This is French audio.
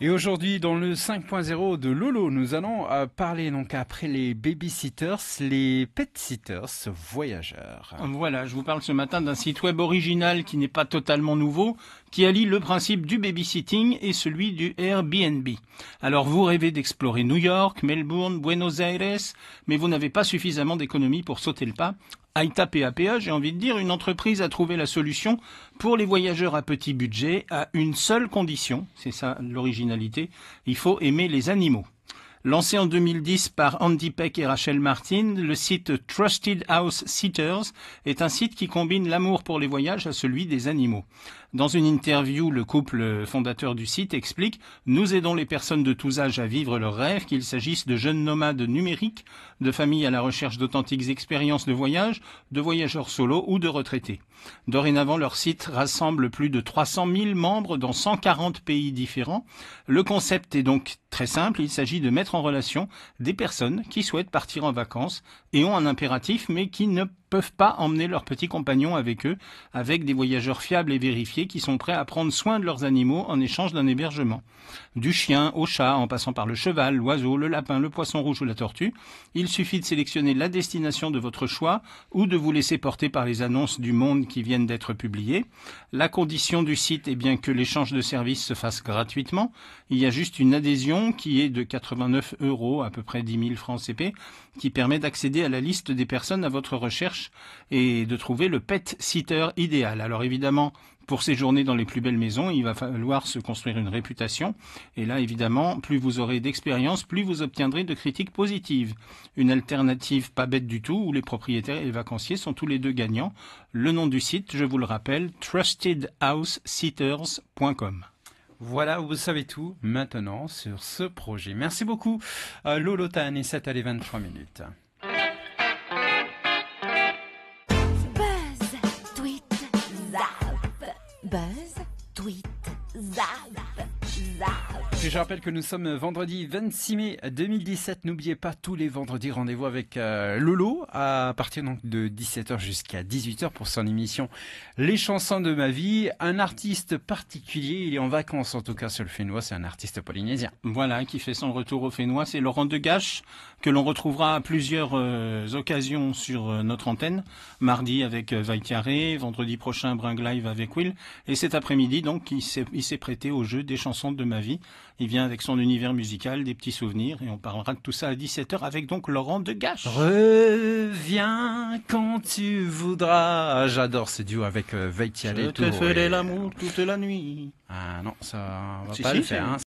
Et aujourd'hui, dans le 5.0 de Lolo, nous allons parler donc après les babysitters, les pet-sitters voyageurs. Voilà, je vous parle ce matin d'un site web original qui n'est pas totalement nouveau, qui allie le principe du babysitting et celui du Airbnb. Alors vous rêvez d'explorer New York, Melbourne, Buenos Aires, mais vous n'avez pas suffisamment d'économie pour sauter le pas. Aïta PAPA, j'ai envie de dire, une entreprise a trouvé la solution pour les voyageurs à petit budget à une seule condition, c'est ça l'originalité, il faut aimer les animaux. Lancé en 2010 par Andy Peck et Rachel Martin, le site Trusted House Sitters est un site qui combine l'amour pour les voyages à celui des animaux. Dans une interview, le couple fondateur du site explique « Nous aidons les personnes de tous âges à vivre leurs rêves, qu'il s'agisse de jeunes nomades numériques, de familles à la recherche d'authentiques expériences de voyage, de voyageurs solos ou de retraités. » Dorénavant, leur site rassemble plus de 300 000 membres dans 140 pays différents. Le concept est donc très simple, il s'agit de mettre en relation des personnes qui souhaitent partir en vacances et ont un impératif mais qui ne peuvent pas emmener leurs petits compagnons avec eux, avec des voyageurs fiables et vérifiés qui sont prêts à prendre soin de leurs animaux en échange d'un hébergement. Du chien au chat, en passant par le cheval, l'oiseau, le lapin, le poisson rouge ou la tortue, il suffit de sélectionner la destination de votre choix ou de vous laisser porter par les annonces du monde qui viennent d'être publiées. La condition du site est bien que l'échange de services se fasse gratuitement. Il y a juste une adhésion qui est de 89 €, à peu près 10 000 francs CP, qui permet d'accéder à la liste des personnes à votre recherche et de trouver le pet sitter idéal. Alors évidemment, pour séjourner dans les plus belles maisons, il va falloir se construire une réputation. Et là, évidemment, plus vous aurez d'expérience, plus vous obtiendrez de critiques positives. Une alternative pas bête du tout, où les propriétaires et les vacanciers sont tous les deux gagnants. Le nom du site, je vous le rappelle, trustedhousesitters.com. Voilà, vous savez tout maintenant sur ce projet. Merci beaucoup, Lolo Tan, et 7h23. Buzz, tweet, zap. Buzz, tweet, zap, zap. Et je rappelle que nous sommes vendredi 26 mai 2017. N'oubliez pas, tous les vendredis, rendez-vous avec Lolo à partir donc de 17h jusqu'à 18h pour son émission Les chansons de ma vie. Un artiste particulier, il est en vacances en tout cas sur le Fénois, c'est un artiste polynésien. Voilà, qui fait son retour au Fénois, c'est Laurent Degache, que l'on retrouvera à plusieurs occasions sur notre antenne. Mardi avec Vaitiaré, vendredi prochain Bring Live avec Will, et cet après-midi donc il s'est prêté au jeu des chansons de ma vie. Il vient avec son univers musical, des petits souvenirs, et on parlera de tout ça à 17h avec donc Laurent Degache. Reviens quand tu voudras. J'adore ce duo avec Vaitiaré. Je te ferai l'amour toute la nuit. Ah non, ça va Si, pas si, le faire. c'est- Hein.